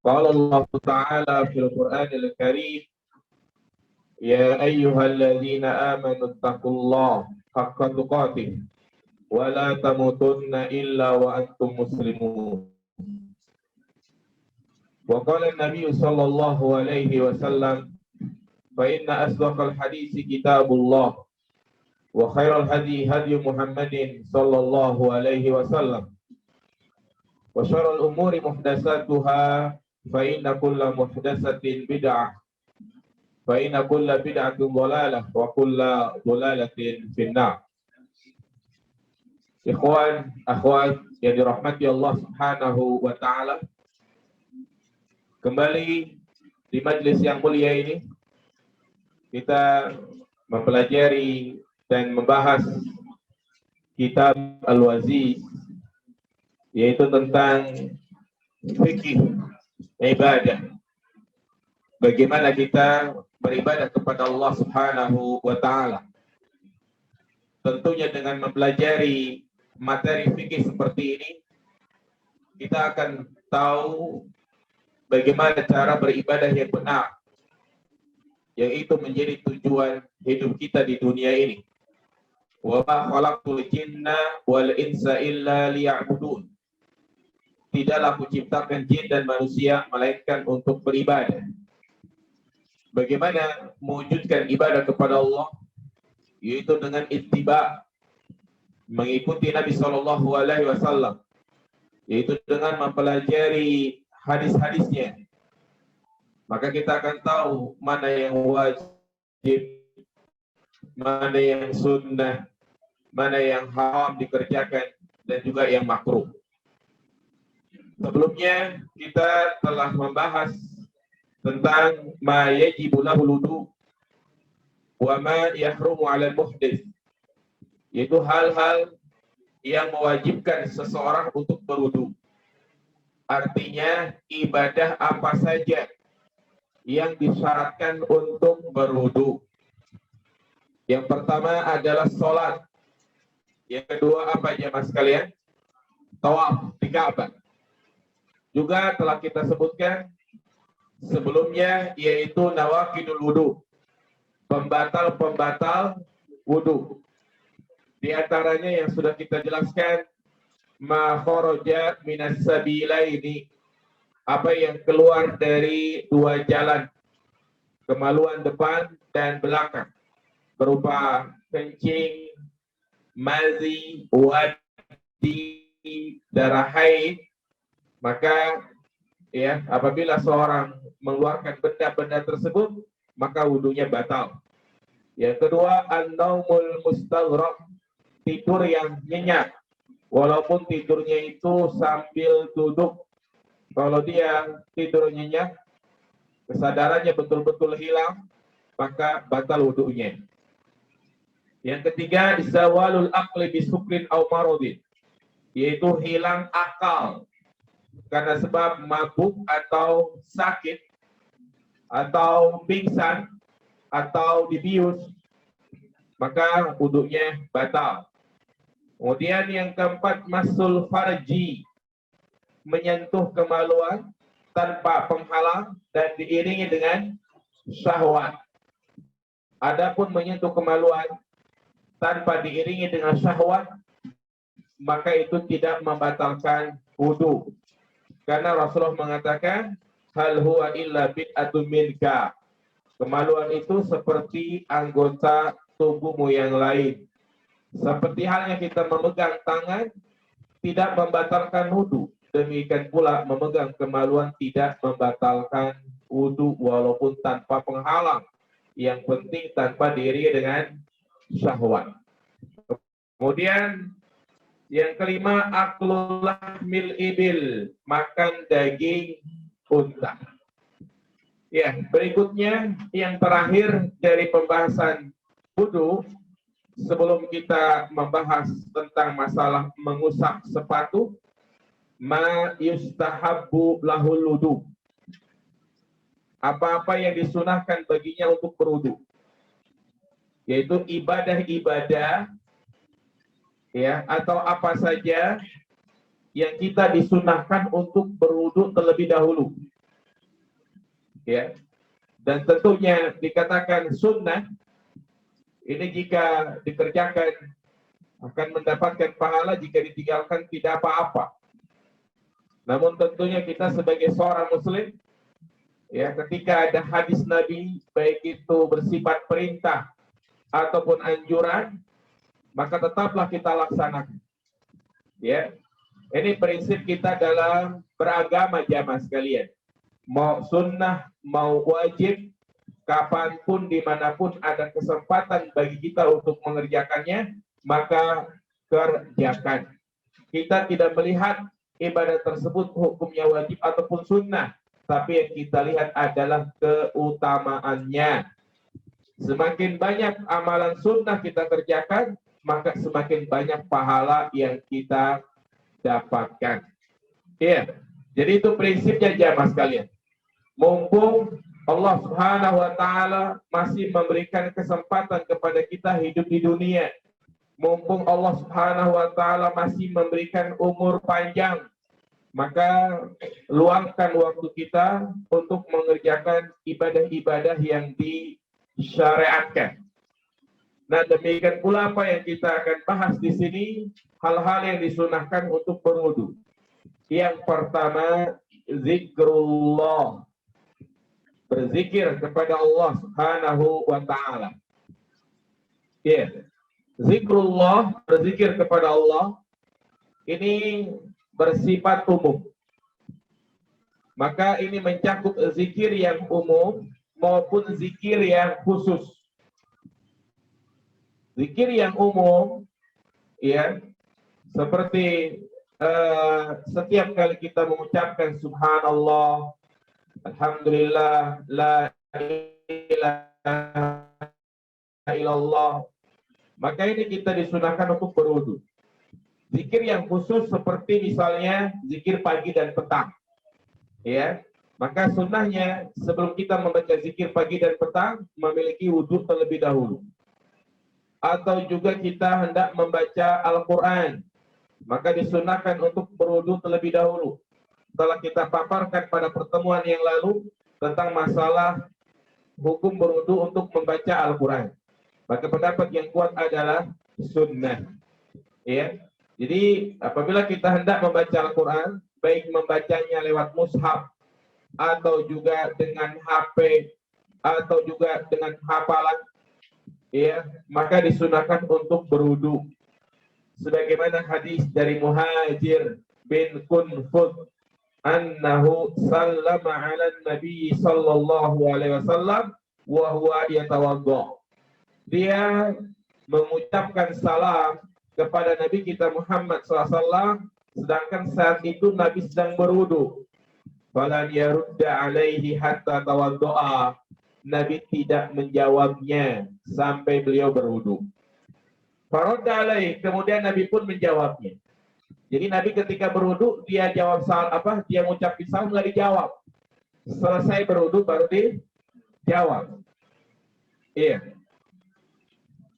قال الله تعالى في القرآن الكريم يا أيها الذين آمنوا اتقوا الله حق تقاته ولا تموتن إلا وأنتم مسلمون. وقال النبي صلى الله عليه وسلم فإن أصدق الحديث كتاب الله وخير الهدي هدي محمد صلى الله عليه وسلم وشر الأمور محدثاتها فإن كل محدثة بدعة فإن كل بدعة ضلالة وكل ضلالة في النار. Ikhwan, akhwat yang dirahmati Allah Subhanahu wa taala. Kembali di majelis yang mulia ini kita mempelajari dan membahas kitab Al-Waziz, yaitu tentang fikih ibadah. Bagaimana kita beribadah kepada Allah Subhanahu wa taala. Tentunya dengan mempelajari materi fikih seperti ini, kita akan tahu bagaimana cara beribadah yang benar, yaitu menjadi tujuan hidup kita di dunia ini. Wa ma khalaqtul jinna wal insa illa liya'budun. Tidaklah kuciptakan jin dan manusia melainkan untuk beribadah. Bagaimana mewujudkan ibadah kepada Allah? Yaitu dengan ittiba, mengikuti Nabi Shallallahu Alaihi Wasallam, yaitu dengan mempelajari hadis-hadisnya. Maka kita akan tahu mana yang wajib, mana yang sunnah, mana yang haram dikerjakan, dan juga yang makruh. Sebelumnya kita telah membahas tentang ma yajibu lahul wudu wa ma yahrumu 'alal muhdits, yaitu hal-hal yang mewajibkan seseorang untuk berwudu. Artinya ibadah apa saja yang disyaratkan untuk berwudu. Yang pertama adalah sholat. Yang kedua apa jemaah sekalian? Tawaf di Ka'bah. Juga telah kita sebutkan sebelumnya, yaitu nawaqidul wudu, pembatal-pembatal wudu. Di antaranya yang sudah kita jelaskan, ma kharaja minas sabilaini, apa yang keluar dari dua jalan, kemaluan depan dan belakang, berupa kencing, mazi, wadi, darah haid. Maka ya, apabila seorang mengeluarkan benda-benda tersebut, maka wudunya batal. Yang kedua, an-naumul mustaghraq, tidur yang nyenyak, walaupun tidurnya itu sambil duduk. Kalau dia tidur nyenyak, kesadarannya betul-betul hilang, maka batal wudunya. Yang ketiga, zawalul aqli bisukrin aw maradin, yaitu hilang akal karena sebab mabuk atau sakit atau pingsan atau dibius, maka wudunya batal. Kemudian yang keempat, masul farji, menyentuh kemaluan tanpa penghalang dan diiringi dengan syahwat. Adapun menyentuh kemaluan tanpa diiringi dengan syahwat, maka itu tidak membatalkan wudu. Karena Rasulullah mengatakan, hal huwa illa bid'atun minka. Kemaluan itu seperti anggota tubuhmu yang lain. Seperti halnya kita memegang tangan tidak membatalkan wudu, demikian pula memegang kemaluan tidak membatalkan wudu walaupun tanpa penghalang. Yang penting tanpa diiringi dengan syahwat. Kemudian yang kelima, aklul lahmil ibil, makan daging unta. Ya, berikutnya yang terakhir dari pembahasan wudu, sebelum kita membahas tentang masalah mengusap sepatu, ma yustahabbu lahul wudu, apa-apa yang disunahkan baginya untuk berwudu, yaitu ibadah-ibadah ya, atau apa saja yang kita disunahkan untuk berwudu terlebih dahulu. Ya. Dan tentunya dikatakan sunnah ini jika dikerjakan akan mendapatkan pahala, jika ditinggalkan tidak apa-apa. Namun tentunya kita sebagai seorang muslim, ya, ketika ada hadis Nabi baik itu bersifat perintah ataupun anjuran, maka tetaplah kita laksanakan. Ya. Ini prinsip kita dalam beragama jamaah sekalian. Mau sunnah, mau wajib, kapanpun, dimanapun ada kesempatan bagi kita untuk mengerjakannya, maka kerjakan. Kita tidak melihat ibadah tersebut hukumnya wajib ataupun sunnah, tapi yang kita lihat adalah keutamaannya. Semakin banyak amalan sunnah kita kerjakan, maka semakin banyak pahala yang kita dapatkan. Iya, jadi itu prinsipnya jamaah sekalian. Mumpung Allah Subhanahu wa Ta'ala masih memberikan kesempatan kepada kita hidup di dunia, mumpung Allah Subhanahu wa Ta'ala masih memberikan umur panjang, maka luangkan waktu kita untuk mengerjakan ibadah-ibadah yang disyariatkan. Nah, demikian pula apa yang kita akan bahas di sini, hal-hal yang disunahkan untuk berwudu. Yang pertama, zikrullah. Berzikir kepada Allah Subhanahu wa Ta'ala. Ya. Zikrullah, berzikir kepada Allah, ini bersifat umum. Maka ini mencakup zikir yang umum maupun zikir yang khusus. Zikir yang umum, ya, seperti setiap kali kita mengucapkan subhanallah, alhamdulillah, la ilaha illallah, maka ini kita disunahkan untuk berwudu. Zikir yang khusus seperti misalnya zikir pagi dan petang, ya, maka sunnahnya sebelum kita membaca zikir pagi dan petang memiliki wudu terlebih dahulu. Atau juga kita hendak membaca Al-Quran, maka disunahkan untuk berwudu terlebih dahulu. Setelah kita paparkan pada pertemuan yang lalu tentang masalah hukum berwudu untuk membaca Al-Quran, maka pendapat yang kuat adalah sunnah. Ya, jadi apabila kita hendak membaca Al-Quran, baik membacanya lewat mushaf atau juga dengan HP atau juga dengan hafalan, ya, maka disunahkan untuk berwudu. Sebagaimana hadis dari Muhajir bin Kunfud annahu sallama 'ala Nabi sallallahu alaihi wasallam wa huwa yatawadda. Dia mengucapkan salam kepada Nabi kita Muhammad SAW, sedangkan saat itu Nabi sedang berwudu. Falan yarudda alaihi hatta tawadda'a. Nabi tidak menjawabnya sampai beliau berwudu. Faradda alaihi, kemudian Nabi pun menjawabnya. Jadi Nabi ketika berwudu dia jawab salam apa? Dia mengucap salam nggak dijawab. Selesai berwudu baru dijawab. Iya.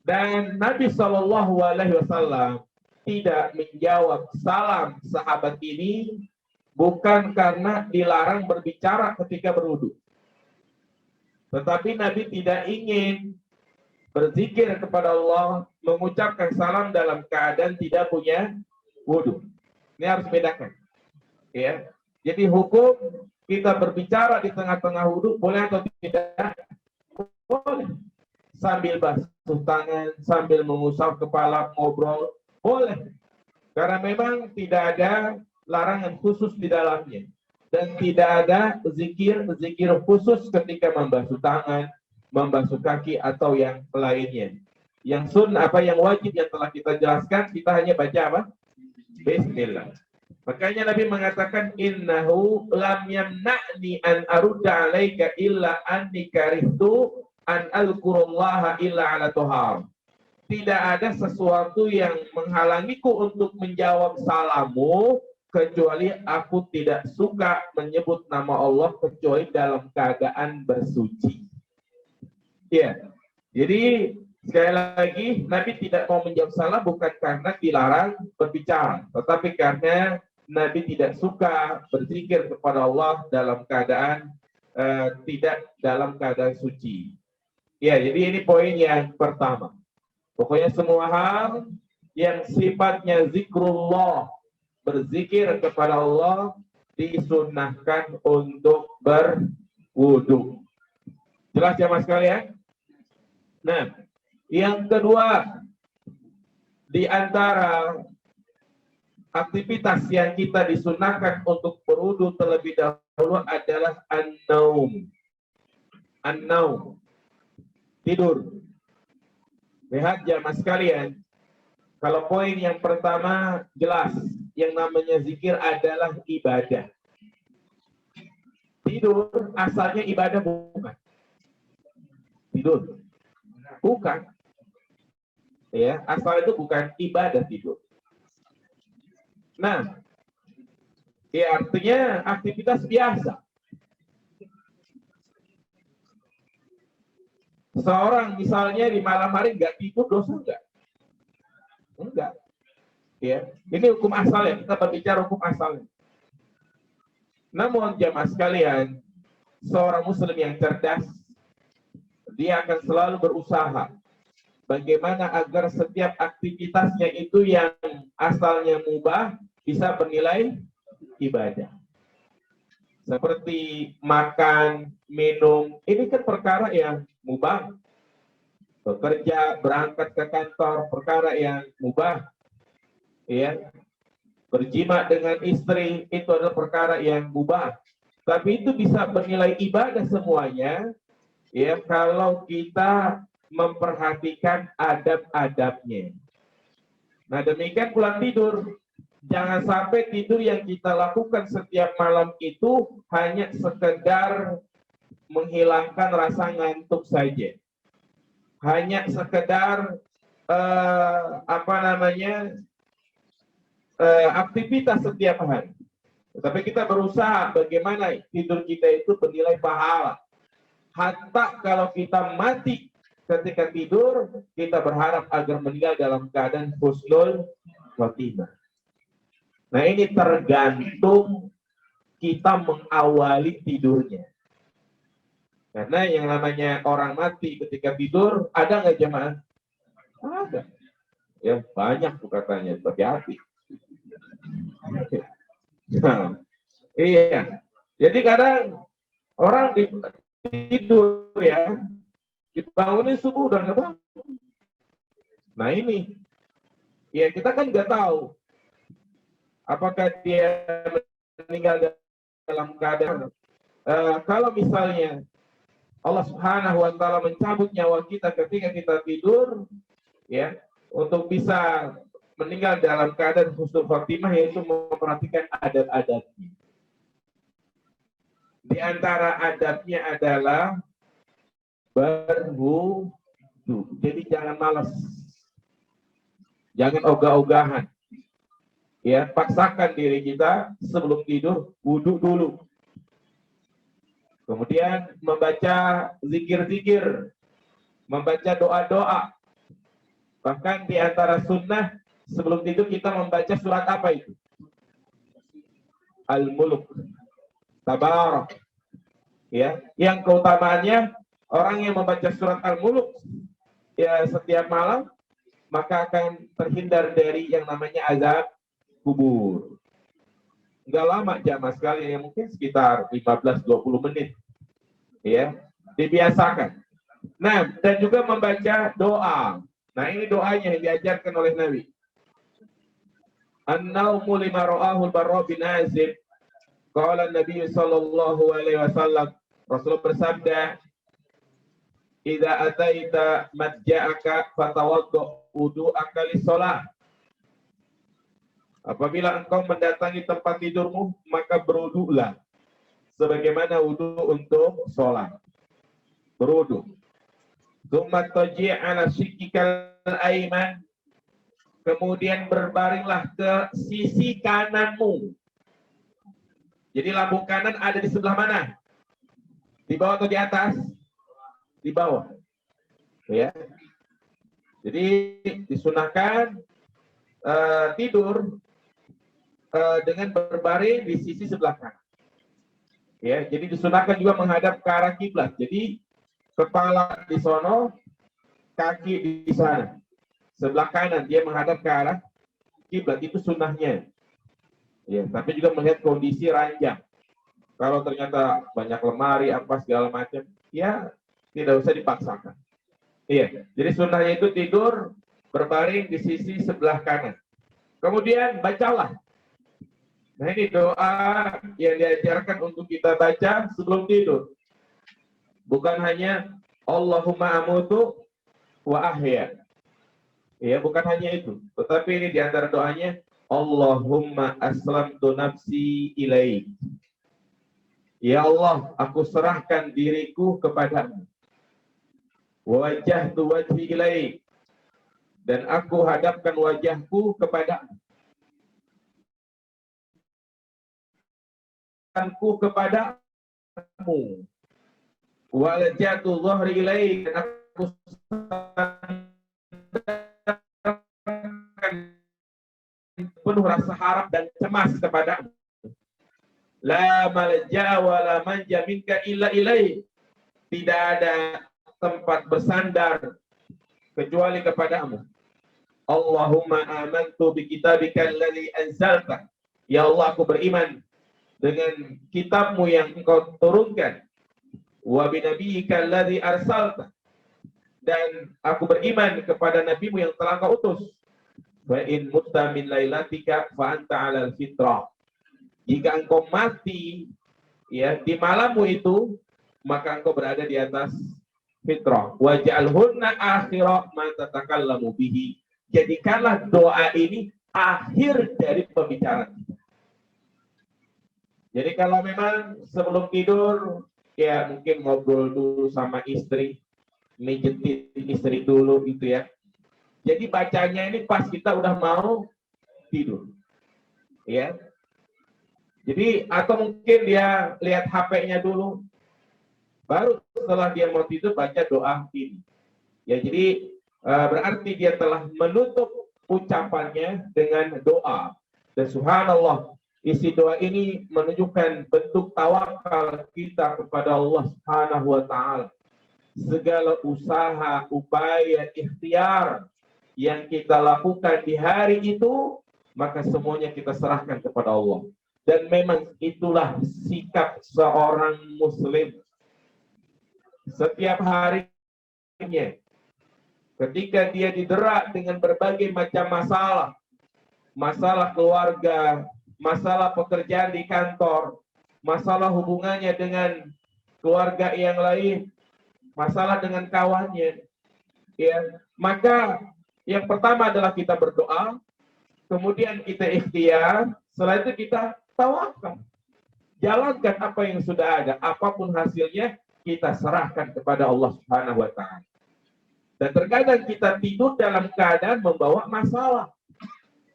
Dan Nabi Shallallahu Alaihi Wasallam tidak menjawab salam sahabat ini bukan karena dilarang berbicara ketika berwudu, tetapi Nabi tidak ingin berzikir kepada Allah, mengucapkan salam dalam keadaan tidak punya wudu. Ini harus bedakan. Ya. Jadi hukum kita berbicara di tengah-tengah wudu boleh atau tidak? Boleh. Sambil basuh tangan, sambil mengusap kepala, ngobrol, boleh. Karena memang tidak ada larangan khusus di dalamnya. Dan tidak ada zikir khusus ketika membasuh tangan, membasuh kaki atau yang lainnya. Yang sunnah apa yang wajib yang telah kita jelaskan, kita hanya baca apa? Bismillah. Makanya Nabi mengatakan innahu lam yamna'ni an arudda 'alaika illa anni karihtu an alqurullaha illa 'ala tuhar. Tidak ada sesuatu yang menghalangiku untuk menjawab salammu kecuali aku tidak suka menyebut nama Allah kecuali dalam keadaan bersuci. Ya, jadi sekali lagi Nabi tidak mau menjawab salam bukan karena dilarang berbicara, tetapi karena Nabi tidak suka berzikir kepada Allah dalam keadaan tidak dalam keadaan suci. Ya, jadi ini poin yang pertama. Pokoknya semua hal yang sifatnya zikrullah, berzikir kepada Allah, disunnahkan untuk berwudu. Jelas ya mas sekalian? Nah, yang kedua, di antara aktivitas yang kita disunahkan untuk berwudu terlebih dahulu adalah an-naum. An-naum, tidur. Lihat jamaah sekalian, kalau poin yang pertama jelas, yang namanya zikir adalah ibadah. Tidur asalnya ibadah bukan? Tidur bukan. Ya, asal itu bukan ibadah tidur. Nah, ya artinya aktivitas biasa. Seorang misalnya di malam hari nggak tidur, dosa enggak? Enggak. Ya, ini hukum asal ya, kita berbicara hukum asal. Namun jamaah sekalian, seorang muslim yang cerdas, dia akan selalu berusaha bagaimana agar setiap aktivitasnya itu yang asalnya mubah bisa bernilai ibadah. Seperti makan, minum, ini kan perkara yang mubah. Bekerja, berangkat ke kantor, perkara yang mubah. Ya. Berjima dengan istri, itu adalah perkara yang mubah. Tapi itu bisa bernilai ibadah semuanya, ya, kalau kita memperhatikan adab-adabnya. Nah, demikian pula tidur. Jangan sampai tidur yang kita lakukan setiap malam itu hanya sekedar menghilangkan rasa ngantuk saja. Hanya sekedar aktivitas setiap hari. Tetapi kita berusaha bagaimana tidur kita itu bernilai pahala. Hatta kalau kita mati ketika tidur, kita berharap agar meninggal dalam keadaan husnul khotimah. Nah, ini tergantung kita mengawali tidurnya. Karena yang namanya orang mati ketika tidur, ada nggak jemaah? Ada. Ya, banyak tuh katanya, hati-hati. Nah, iya. Jadi kadang orang tidur ya, dibangunin subuh udah nggak bangun. Nah ini, ya kita kan nggak tahu apakah dia meninggal dalam keadaan. Kalau misalnya Allah Subhanahu wa taala mencabut nyawa kita ketika kita tidur, ya, untuk bisa meninggal dalam keadaan husnul khotimah, yaitu memperhatikan adab-adabnya. Di antara adabnya adalah berwudu. Jadi jangan malas. Jangan ogah-ogahan. Ya, paksakan diri kita sebelum tidur wudu dulu. Kemudian membaca zikir-zikir, membaca doa-doa. Bahkan di antara sunnah sebelum tidur kita membaca surat apa itu? Al-Mulk, Tabarak. Ya, yang keutamaannya orang yang membaca surat Al-Mulk ya setiap malam, maka akan terhindar dari yang namanya azab kubur. Enggak lama jamaah sekali, yang mungkin sekitar 15-20 menit. Ya, dibiasakan. Nah, dan juga membaca doa. Nah, ini doanya yang diajarkan oleh Nabi. An-naumu lima ra'ahul barra bin Azib. Qala Nabi sallallahu alaihi wasallam, Rasul bersabda, "Idza ataita madja'aka fatawaddu wudu'aka lis-shalah." Apabila engkau mendatangi tempat tidurmu, maka berwudulah sebagaimana wudu untuk sholat. Berwudu. Tsumma taji' 'ala shiqqikal aiman. Kemudian berbaringlah ke sisi kananmu. Jadi lambung kanan ada di sebelah mana? Di bawah atau di atas? Di bawah. Ya. Jadi disunahkan tidur dengan berbaring di sisi sebelah kanan. Ya, jadi disunahkan juga menghadap ke arah kiblat. Jadi kepala di sono, kaki di sana. Sebelah kanan dia menghadap ke arah kiblat, itu sunnahnya. Ya, tapi juga melihat kondisi ranjang. Kalau ternyata banyak lemari apa segala macam, ya tidak usah dipaksakan. Iya, jadi sunnahnya itu tidur berbaring di sisi sebelah kanan. Kemudian bacalah. Nah, ini doa yang diajarkan untuk kita baca sebelum tidur. Bukan hanya Allahumma amutu wa ahya. Ya, bukan hanya itu. Tetapi ini di antara doanya Allahumma aslamtu nafsi ilaik. Ya Allah, aku serahkan diriku kepadamu. Wajahtu wajhi ilaik. Dan aku hadapkan wajahku kepadamu. Ku kepadamu. Walajatu dhahri ilaik. Dan aku penuh rasa harap dan cemas kepadamu. La malja wa la manja minka illa ilaik. Tidak ada tempat bersandar kecuali kepadamu. Allahumma amantu bi kitabika alladhi anzalta. Ya Allah, aku beriman dengan kitabmu yang engkau turunkan. Wa bi nabiyyika alladhi arsalta. Dan aku beriman kepada nabimu yang telah kau utus. Wa in mutta min lailatika fa anta 'alal fitrah. Jika engkau mati ya di malammu itu, maka engkau berada di atas fitrah. Waj'alhunna akhira ma tatakallamu bihi. Jadikanlah doa ini akhir dari pembicaraan kita. Jadi kalau memang sebelum tidur ya mungkin ngobrol dulu sama istri, mijetin istri dulu gitu ya. Jadi bacanya ini pas kita udah mau tidur. Ya. Jadi atau mungkin dia lihat HP-nya dulu. Baru setelah dia mau tidur baca doa ini. Ya, jadi berarti dia telah menutup ucapannya dengan doa. Dan subhanallah, isi doa ini menunjukkan bentuk tawakal kita kepada Allah Subhanahu wa taala. Segala usaha, upaya, ikhtiar yang kita lakukan di hari itu, maka semuanya kita serahkan kepada Allah. Dan memang itulah sikap seorang muslim. Setiap harinya, ketika dia didera dengan berbagai macam masalah, masalah keluarga, masalah pekerjaan di kantor, masalah hubungannya dengan keluarga yang lain, masalah dengan kawannya, ya, maka yang pertama adalah kita berdoa, kemudian kita ikhtiar, setelah itu kita tawakal. Jalankan apa yang sudah ada, apapun hasilnya kita serahkan kepada Allah Subhanahu wa taala. Dan terkadang kita tidur dalam keadaan membawa masalah.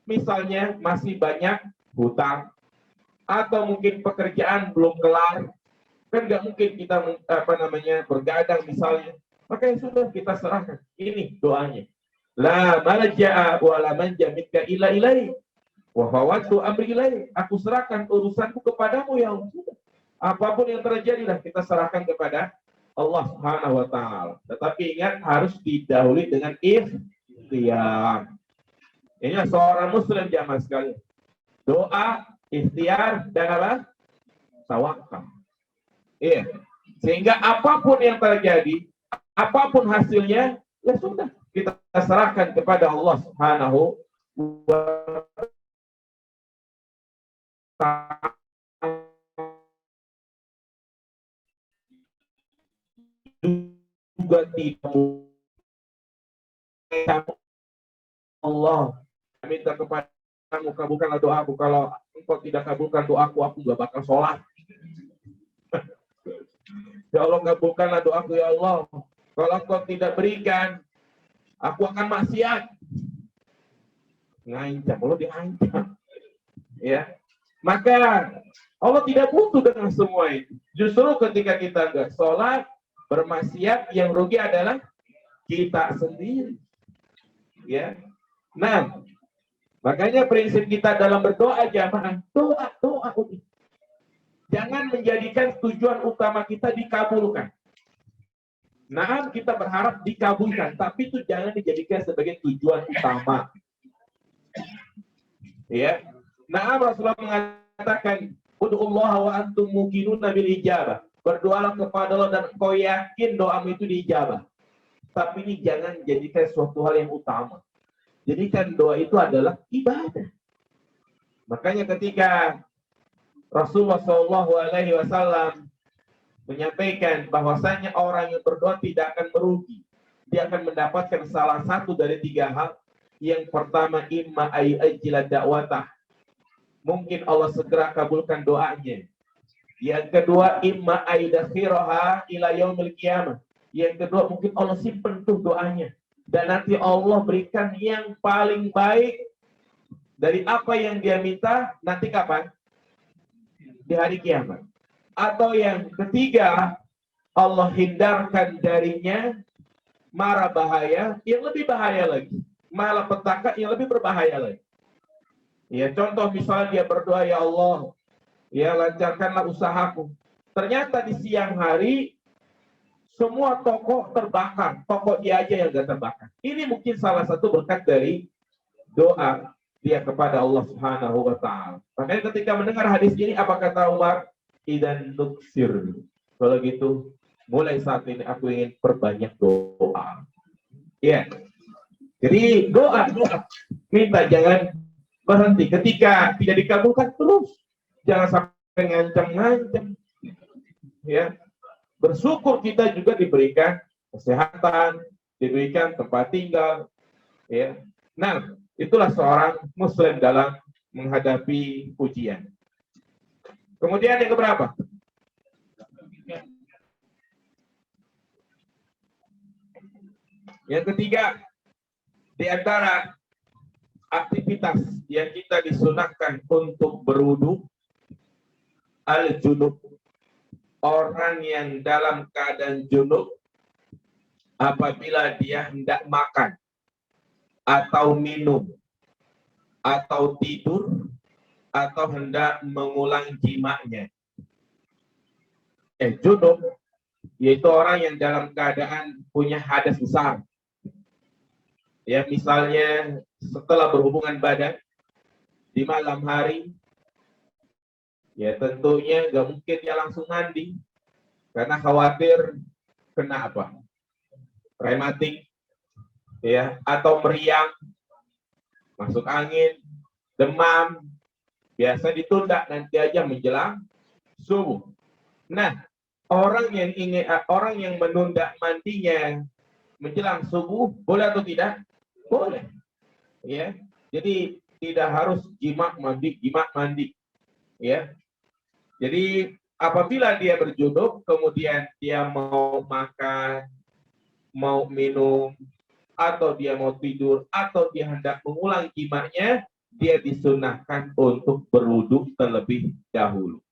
Misalnya masih banyak hutang atau mungkin pekerjaan belum kelar. Kan nggak mungkin kita bergadang misalnya. Maka yang sudah kita serahkan. Ini doanya. La malja'a wa la manja minka illa ilaik. Wa fawwadtu amri ilaik. Aku serahkan urusanku kepadamu ya Allah. Apapun yang terjadi lah kita serahkan kepada Allah Subhanahu wa taala. Tetapi ingat harus didahului dengan ikhtiar. Ini seorang muslim jamaah sekalian. Doa, ikhtiar dan apa? Tawakal. Iya. Sehingga apapun yang terjadi, apapun hasilnya, ya sudah kita serahkan kepada Allah Subhanahu wa taala. Juga tidak Allah minta kepadamu kabulkanlah doaku. Kalau engkau tidak kabulkan doaku, aku gak bakal sholat. Ya Allah, kabulkanlah doaku ya Allah. Kalau engkau tidak berikan, aku akan maksiat. Ngancam, Allah diancam. Ya, maka Allah tidak butuh dengan semua itu. Justru ketika kita nggak sholat, bermaksiat, yang rugi adalah kita sendiri. Ya. Nah, makanya prinsip kita dalam berdoa jamaah, doa. Jangan menjadikan tujuan utama kita dikabulkan. Nah, kita berharap dikabulkan, tapi itu jangan dijadikan sebagai tujuan utama. Ya. Nah, Rasulullah mengatakan, "Ud'ullaha wa antum muqinuna bil ijabah." Berdoalah kepada Allah dan kau yakin doamu itu diijabah. Tapi ini jangan jadikan suatu hal yang utama. Jadikan doa itu adalah ibadah. Makanya ketika Rasulullah SAW menyampaikan bahwasanya orang yang berdoa tidak akan merugi. Dia akan mendapatkan salah satu dari 3 hal. Yang pertama, imma ayyajila da'watah. Mungkin Allah segera kabulkan doanya. Yang kedua, imma aydakhiraha ila yaumil qiyamah. Yang kedua, mungkin Allah simpen tuh doanya. Dan nanti Allah berikan yang paling baik dari apa yang dia minta. Nanti kapan? Di hari kiamat. Atau yang ketiga, Allah hindarkan darinya mara bahaya yang lebih bahaya lagi. Malapetaka yang lebih berbahaya lagi. Ya, contoh misalnya dia berdoa, ya Allah, ya lancarkanlah usahaku. Ternyata di siang hari semua toko terbakar, toko dia aja yang gak terbakar. Ini mungkin salah satu berkat dari doa dia kepada Allah Subhanahu wa Ta'ala. Makanya ketika mendengar hadis ini, apa kata Umar? Idan nuksir. Kalau gitu, mulai saat ini aku ingin perbanyak doa. Ya. Jadi doa, minta jangan berhenti. Ketika tidak dikabulkan terus, jangan sampai ngancam-ngancam. Ya. Bersyukur kita juga diberikan kesehatan, diberikan tempat tinggal. Ya. Nah, itulah seorang Muslim dalam menghadapi ujian. Kemudian yang keberapa? Yang ketiga, di antara aktivitas yang kita disunahkan untuk berwudu, al-junub. Orang yang dalam keadaan junub apabila dia hendak makan atau minum atau tidur atau hendak mengulang jimaknya. Junub yaitu orang yang dalam keadaan punya hadas besar. Ya, misalnya setelah berhubungan badan di malam hari, ya tentunya nggak mungkin dia langsung mandi karena khawatir kena apa? Rematik, ya, atau meriang, masuk angin, demam, biasa ditunda nanti aja menjelang subuh. Nah, orang yang menunda mandinya menjelang subuh boleh atau tidak? Boleh. Ya. Jadi tidak harus jimak mandi. Ya. Jadi apabila dia berjunub kemudian dia mau makan, mau minum, atau dia mau tidur, atau dia hendak mengulang jimaknya, dia disunahkan untuk berwudu terlebih dahulu.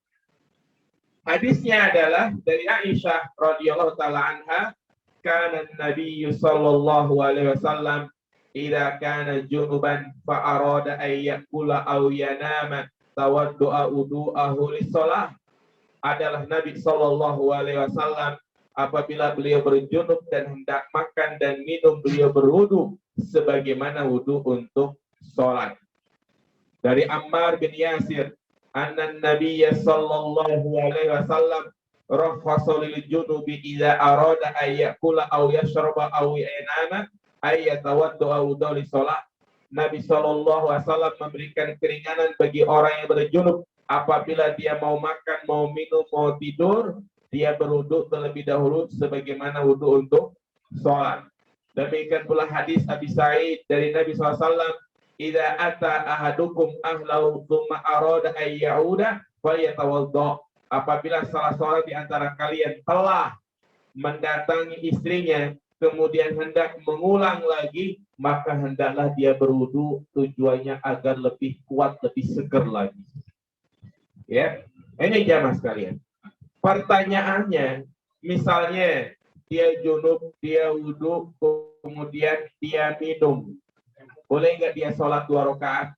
Hadisnya adalah dari Aisyah radhiyallahu taala anha, kana Nabi sallallahu alaihi wasallam idza kana junuban fa arada ay yakula aw yanama tawaddu'a wudu'ahu lis-shalah. Adalah Nabi sallallahu alaihi wasallam apabila beliau berjunub dan hendak makan dan minum, beliau berwudu sebagaimana wudu untuk sholat. Dari Ammar bin Yasir, anna Nabiyya sallallahu alaihi wasallam rakhasa lil junubi idza arada ay yakula aw yashraba aw yanama ay yatawadda wudu li shalah. Nabi sallallahu alaihi wasallam memberikan keringanan bagi orang yang berjunub apabila dia mau makan, mau minum, mau tidur, dia berwudu terlebih dahulu sebagaimana wudu untuk sholat. Demikian pula hadis Abi Sa'id dari Nabi SAW, idza ata ahadukum ahlahu tsumma arada ay ya'uda falyatawadda. Apabila salah seorang di antara kalian telah mendatangi istrinya kemudian hendak mengulang lagi, maka hendaklah dia berwudu, tujuannya agar lebih kuat, lebih seger lagi. Ya, ini jamaah sekalian. Pertanyaannya, misalnya dia junub, dia wudu, kemudian dia minum, boleh nggak dia sholat 2 rakaat?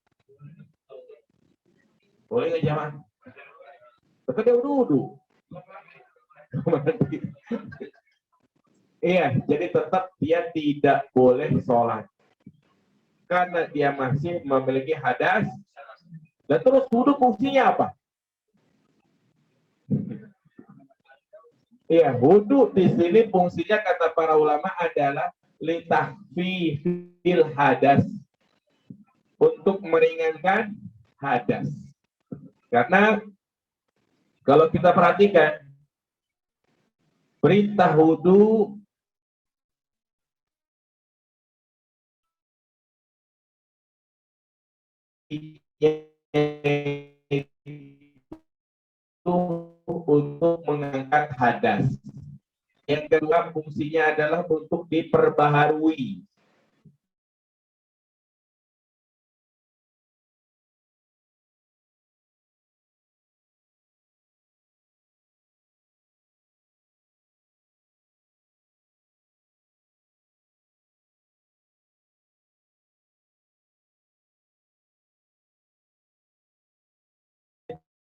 Boleh nggak jamaah? Tapi dia wudhu. Iya, jadi tetap dia tidak boleh sholat. Karena dia masih memiliki hadas. Dan terus wudhu fungsinya apa? Iya, wudhu di sini fungsinya kata para ulama adalah litahfifil hadas. Untuk meringankan hadas. Karena kalau kita perhatikan perintah wudhu itu untuk mengangkat hadas. Yang kedua fungsinya adalah untuk diperbaharui.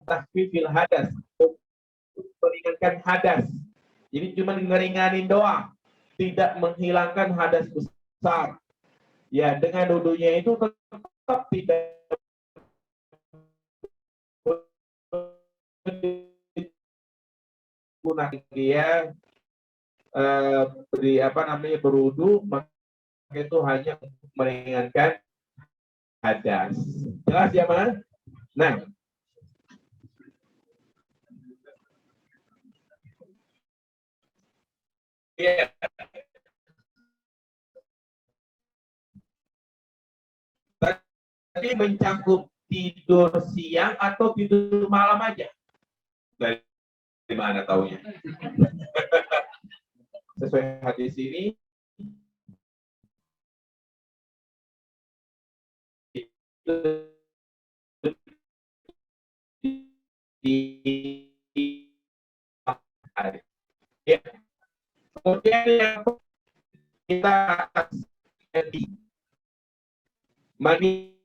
Tahfifil hadas, untuk meringankan hadas. Jadi cuma ngeringanin doang, tidak menghilangkan hadas besar. Ya, dengan wudhunya itu tetap tidak gunakan dia berwudhu, maka itu hanya meringankan hadas. Jelas ya, Mas? Nah, ya, tadi mencakup tidur siang atau tidur malam aja? Dari mana taunya? Sesuai hadis ini, di hari. Ya. Kemudian yang kita mandi mandi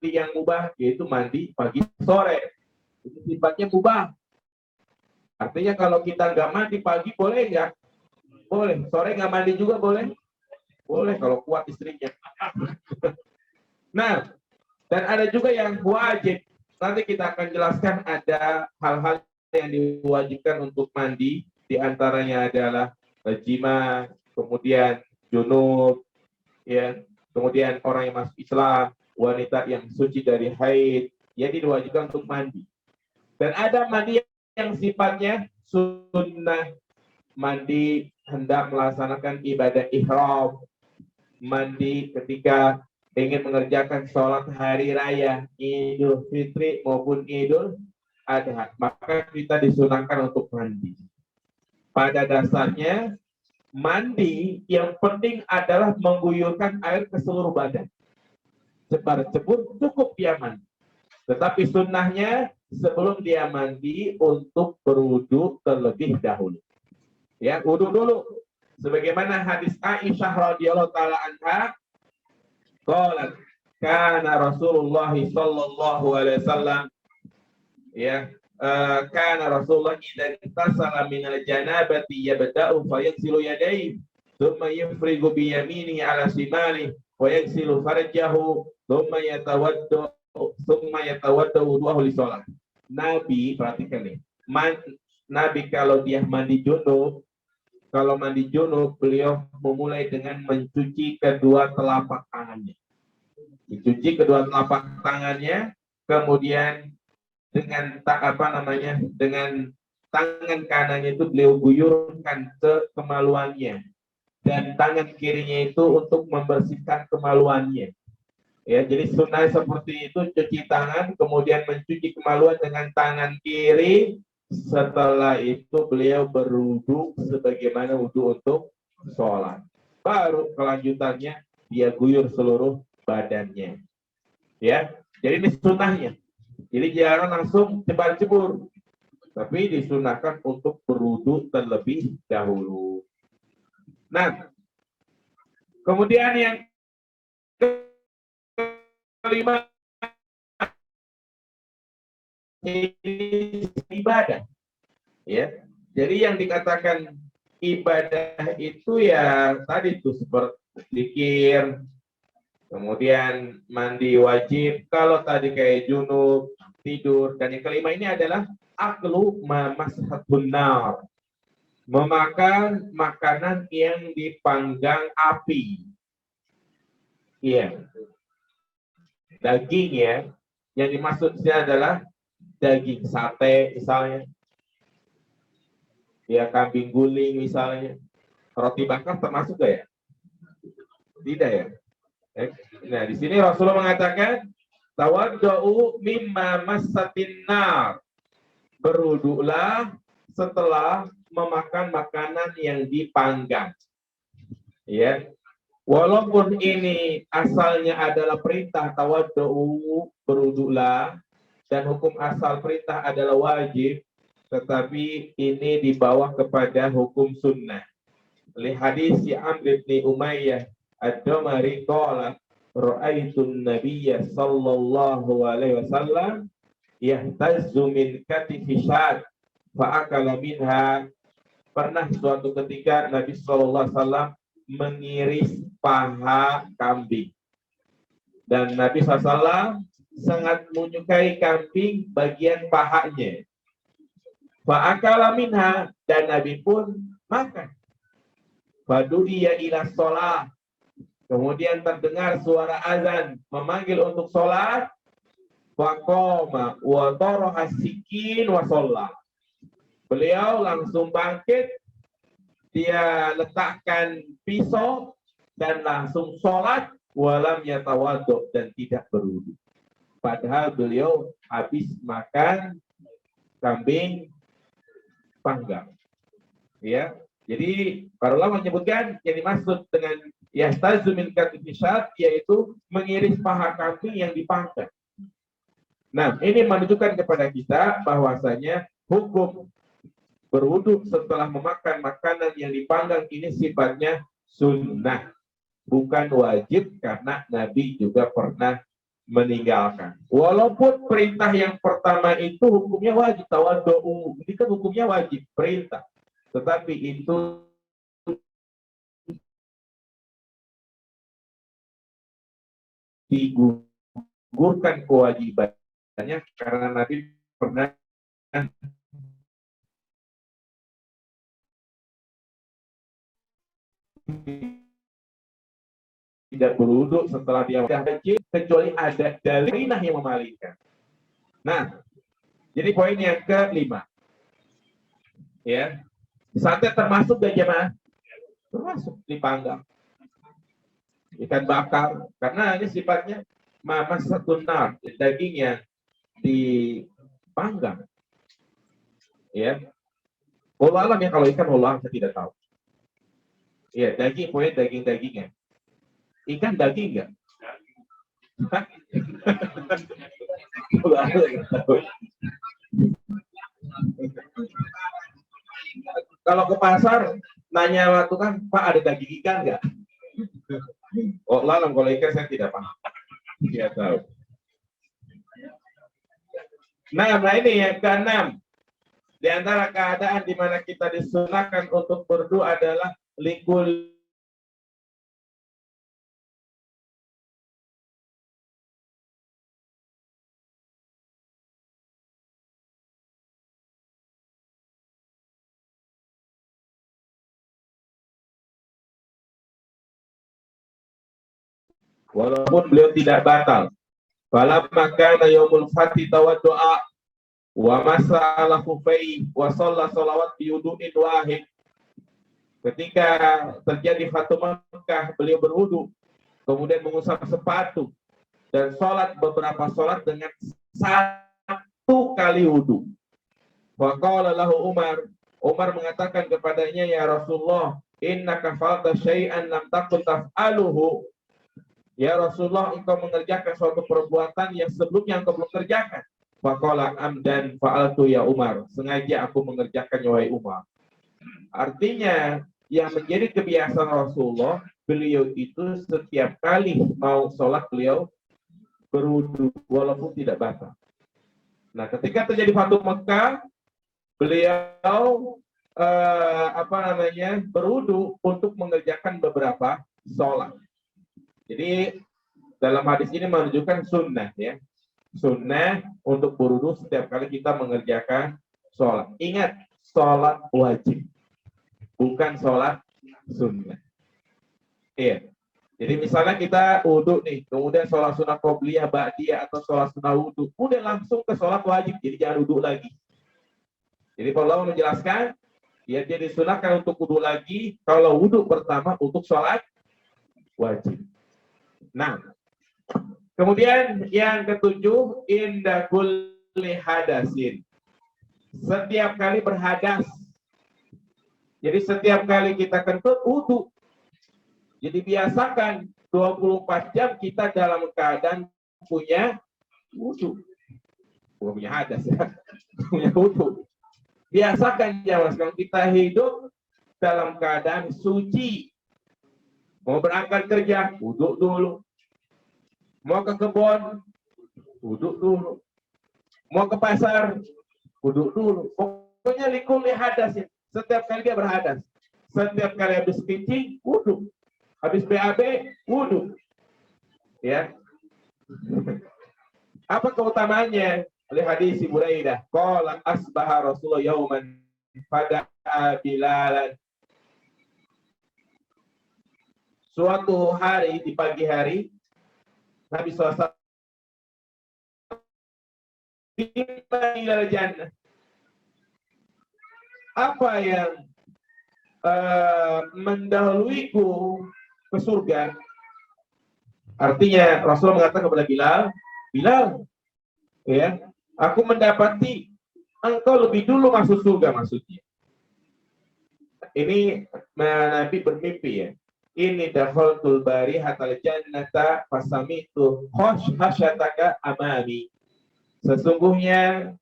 yang mubah yaitu mandi pagi sore. Itu sifatnya mubah. Artinya kalau kita nggak mandi pagi boleh nggak? Boleh. Sore nggak mandi juga boleh? Boleh kalau kuat istrinya. Nah, dan ada juga yang wajib. Nanti kita akan jelaskan ada hal-hal yang diwajibkan untuk mandi. Di antaranya adalah jima, kemudian junub, ya, kemudian orang yang masuk Islam, wanita yang suci dari haid, yang diwajibkan untuk mandi. Dan ada mandi yang sifatnya sunnah, mandi hendak melaksanakan ibadah ihram, mandi ketika ingin mengerjakan sholat hari raya Idul Fitri maupun Idul Adha, maka kita disunahkan untuk mandi. Pada dasarnya mandi yang penting adalah mengguyurkan air ke seluruh badan. Cepat-cepat cukup dia mandi. Tetapi sunnahnya sebelum dia mandi untuk berwudu terlebih dahulu. Ya, wudu dulu. Sebagaimana hadis Aisyah radhiyallahu taala anha, qalat kana Rasulullah sallallahu alaihi wasallam, ya, kana Rasulullah idza ittasala min al-janabati yabda'u fa yaghsilu yadayhi thumma yufrigu bi yaminihi ala shimalihi wa yaghsilu farjahu thumma yatawadda wudu'ahu li shalah. Nabi, perhatikan nih, Nabi kalau dia mandi junub, beliau memulai dengan mencuci kedua telapak tangannya. Dicuci kedua telapak tangannya, kemudian dengan dengan tangan kanannya itu beliau guyurkan ke kemaluannya, dan tangan kirinya itu untuk membersihkan kemaluannya. Ya, jadi sunnah seperti itu, cuci tangan, kemudian mencuci kemaluan dengan tangan kiri. Setelah itu beliau berwudu sebagaimana wudu untuk sholat. Baru kelanjutannya dia guyur seluruh badannya. Ya, jadi ini sunnahnya. Jadi jangan langsung cebar-cebur. Tapi disunahkan untuk berwudu terlebih dahulu. Nah, kemudian yang kelima, ini ibadah. Ya, jadi yang dikatakan ibadah itu ya tadi tuh seperti zikir, kemudian mandi wajib, kalau tadi kayak junub, tidur, dan yang kelima ini adalah aklu mamashatun nar, memakan makanan yang dipanggang api. Iya, daging ya, yang dimaksudnya adalah daging sate misalnya, ya kambing guling misalnya, roti bakar termasuk gak ya? Tidak ya. Nah, di sini Rasulullah mengatakan tawaddu'u mimma massatin nar. Berwudulah setelah memakan makanan yang dipanggang. Ya. Walaupun ini asalnya adalah perintah tawaddu'u, berwudulah, dan hukum asal perintah adalah wajib, tetapi ini dibawa kepada hukum sunnah. Li hadis Amr bin Umayyah ad-Damari qala ra'aitun nabiyya sallallahu alaihi wasallam yahtazzu min katifi syad fa akala minha. Pernah suatu ketika Nabi sallallahu alaihi wasallam mengiris paha kambing, dan Nabi SAW sangat menyukai kambing bagian pahanya. Fa akala minha, dan Nabi pun makan. Fadu'iya ila sholat, kemudian terdengar suara azan memanggil untuk sholat. Faqoma wa daraha sikin wa sholat. Beliau langsung bangkit, dia letakkan pisau dan langsung sholat, walam yatawaddo, dan tidak berwudu. Padahal beliau habis makan kambing panggang. Ya, jadi para ulama menyebutkan yang dimaksud dengan yastazu min katifi syad yaitu mengiris paha kambing yang dipanggang. Nah, ini menunjukkan kepada kita bahwasanya hukum berwudu setelah memakan makanan yang dipanggang ini sifatnya sunnah, bukan wajib, karena Nabi juga pernah meninggalkan. Walaupun perintah yang pertama itu hukumnya wajib, tawaddu'u, ini kan hukumnya wajib, perintah. Tetapi itu digugurkan kewajibannya karena Nabi pernah tidak berwudu setelah dia haji, kecuali ada dalil yang memalingkan. Nah, jadi poin yang kelima, ya, sate termasuk gak jemaah? Termasuk dipanggang. Ikan bakar, karena ini sifatnya mamashatun nar, daging yang dipanggang. Ya, Allah alam ya, kalau ikan Allah saya tidak tahu. Ya, daging, pokoknya daging-dagingnya. Ikan daging enggak? Kalau ke pasar nanya waktu kan, Pak ada daging ikan enggak? Oh, lalang kalau ikan saya tidak paham. Tidak tahu. Nah ini yang keenam. Di antara keadaan di mana kita disunahkan untuk berdoa adalah likul walaupun beliau tidak batal. Falamma kana yaumul fathi tawaddu'a wa masala khufai wa shalla shalawat bi wudu'in wahid. Ketika terjadi Fatu Makkah, beliau berwudu, kemudian mengusap sepatu dan sholat beberapa sholat dengan satu kali wudu. Wa qala lahu Umar, Umar mengatakan kepadanya, ya Rasulullah, innaka fa'alta syai'an lam takun taf'aluhu. Ya Rasulullah, engkau mengerjakan suatu perbuatan yang sebelumnya engkau belum kerjakan. Faqala amdan fa'altu ya Umar. Sengaja aku mengerjakan wahai Umar. Artinya yang menjadi kebiasaan Rasulullah, beliau itu setiap kali mau sholat beliau berwudu walaupun tidak batal. Nah, ketika terjadi Fatu Mekah, beliau berwudu untuk mengerjakan beberapa sholat. Jadi dalam hadis ini menunjukkan sunnah ya, sunnah untuk berwudu setiap kali kita mengerjakan sholat. Ingat, sholat wajib, bukan sholat sunnah. Iya. Jadi misalnya kita wudu nih, kemudian sholat sunnah qobliyah, ba'diyah atau sholat sunnah wudu, udah langsung ke sholat wajib, jadi jangan wudu lagi. Jadi kalau Allah menjelaskan, ya dia disunahkan untuk wudu lagi, kalau wudu pertama untuk sholat wajib. Nah, kemudian yang ketujuh, inda kulli hadasin. Setiap kali berhadas. Jadi setiap kali kita kentut, wudu. Jadi biasakan 24 jam kita dalam keadaan punya wudu. Bukan punya hadas ya, punya wudu. Biasakan ya Mas, kalau kita hidup dalam keadaan suci. Mau berangkat kerja, wudu dulu. Mau ke kebun, wudu dulu. Mau ke pasar, wudu dulu. Pokoknya likuli hadas ya. Setiap kali dia berhadas. Setiap kali habis kencing, wudu. Habis BAB, wudu. Ya. Apa keutamaannya? Oleh hadis Buraidah, qala asbaha Rasulullah yauman fada'a Bilalan. Suatu hari di pagi hari Nabi SAW ilal jannah. Apa yang mendahuluiku ke surga? Artinya Rasulullah mengatakan kepada Bilal, Bilal, ya, aku mendapati engkau lebih dulu masuk surga maksudnya. Ini Nabi bermimpi ya. Ini dakhaltul bari hatal jannata fasamitu khasyataka amami. Sesungguhnya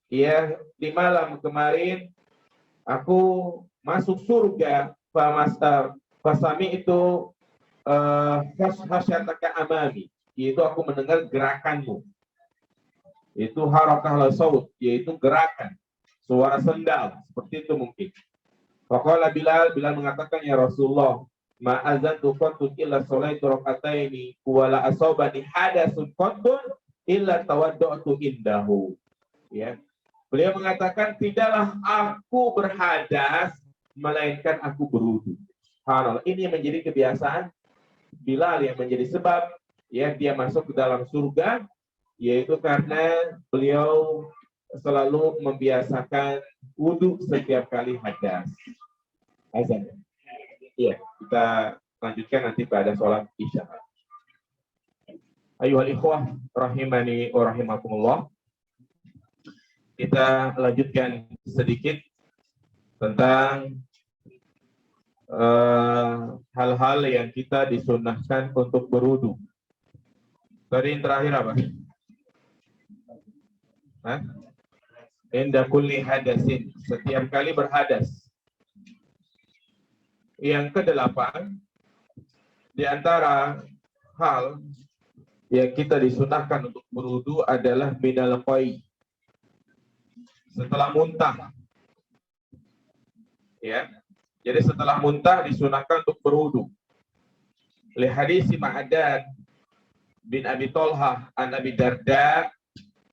ya di malam kemarin aku masuk surga fasami itu khasyataka amami, yaitu aku mendengar gerakanmu. Itu harakah la saut, yaitu gerakan suara sendal, seperti itu mungkin. Faqala Bilal mengatakan, ya Rasulullah, ma'azantu qattun illa sholaitu rakataini wa la asabani hadasun qattun illa tawaddu'tu indahu. Ya. Beliau mengatakan, tidaklah aku berhadas melainkan aku berwudu. Subhanallah. Ini yang menjadi kebiasaan Bilal, yang menjadi sebab ya dia masuk ke dalam surga, yaitu karena beliau selalu membiasakan wudu setiap kali hadas. Azan. Iya, kita lanjutkan nanti pada sholat isya. Ayuhal ikhwah rahimani wa rahimakumullah. Kita lanjutkan sedikit tentang hal-hal yang kita disunahkan untuk berwudu. Tadi yang terakhir apa? Inda kulli hadasin, setiap kali berhadas. Yang ke-8, di antara hal yang kita disunahkan untuk berwudu adalah minal qai, setelah muntah. Ya. Jadi setelah muntah disunahkan untuk berwudu. Li hadis Ma'adan bin Abi Thalhah an Abi Darda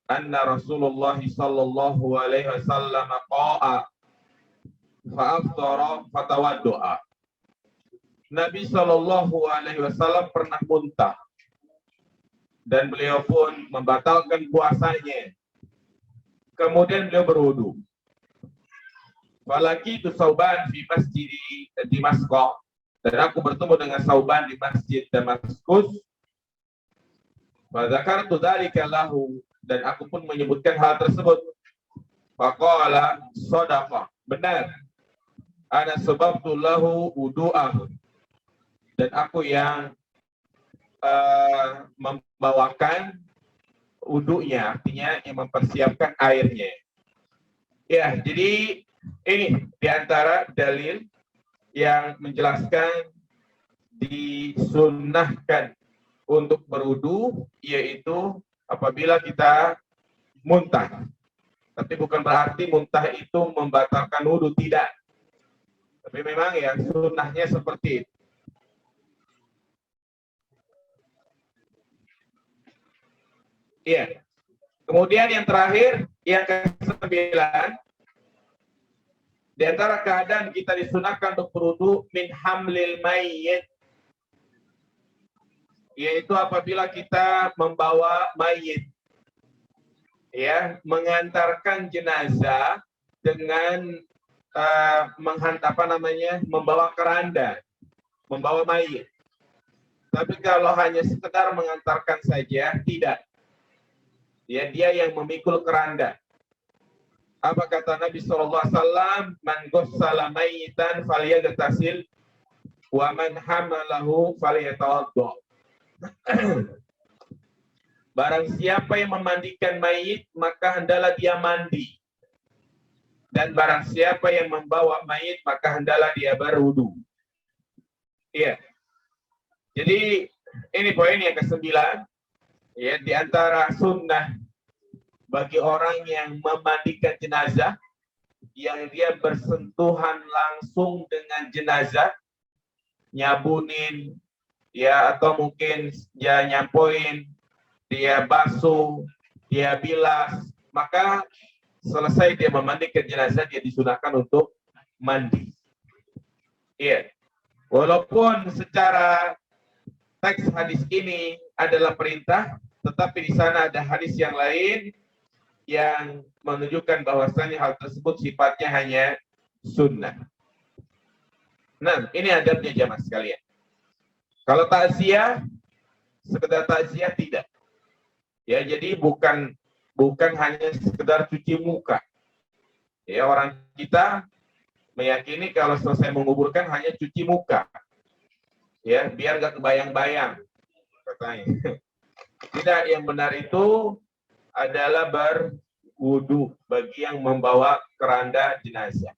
anna Rasulullah sallallahu alaihi wasallam qa'a fa aftara fatawaddu'a. Nabi sallallahu alaihi wasallam pernah muntah dan beliau pun membatalkan puasanya. Kemudian beliau berwudu. Falaki itu Sauban di masjid Damaskus, dan aku bertemu dengan Sauban di masjid Damaskus. Fadzakartu dzalika lahu, dan aku pun menyebutkan hal tersebut. Faqala shadaqa, benar. Ana sababtu lahu wudu'ahu, dan aku yang membawakan wudunya, artinya yang mempersiapkan airnya. Ya, jadi ini diantara dalil yang menjelaskan disunnahkan untuk berwudu, yaitu apabila kita muntah. Tapi bukan berarti muntah itu membatalkan wudu, tidak. Tapi memang ya sunnahnya seperti itu. Iya. Kemudian yang terakhir, yang ke-9, di antara keadaan kita disunahkan untuk berwudu min hamlil mayyit, yaitu apabila kita membawa mayit, ya, mengantarkan jenazah dengan membawa keranda, membawa mayit. Tapi kalau hanya sekedar mengantarkan saja, tidak. Ya, dia yang memikul keranda. Apa kata Nabi SAW? Man ghassala mayyitan falyaghtasil wa man hamalahu falyatawadda. Barang siapa yang memandikan mayit, maka hendaklah dia mandi. Dan barang siapa yang membawa mayit, maka hendaklah dia berwudu. Iya. Jadi ini poin yang ke-9. Ya, di antara sunnah bagi orang yang memandikan jenazah, yang dia bersentuhan langsung dengan jenazah, nyabunin, ya, atau mungkin dia nyampoin, dia basuh, dia bilas, maka selesai dia memandikan jenazah, dia disunahkan untuk mandi. Iya. Walaupun secara teks hadis ini adalah perintah, tetapi di sana ada hadis yang lain yang menunjukkan bahwasanya hal tersebut sifatnya hanya sunnah. Nah, ini adabnya jamaah sekalian. Kalau takziah, sekedar takziah tidak. Ya, jadi bukan hanya sekedar cuci muka. Ya, orang kita meyakini kalau selesai menguburkan hanya cuci muka. Ya, biar gak kebayang-bayang katanya. Tidak, yang benar itu adalah berwudu bagi yang membawa keranda jenazah.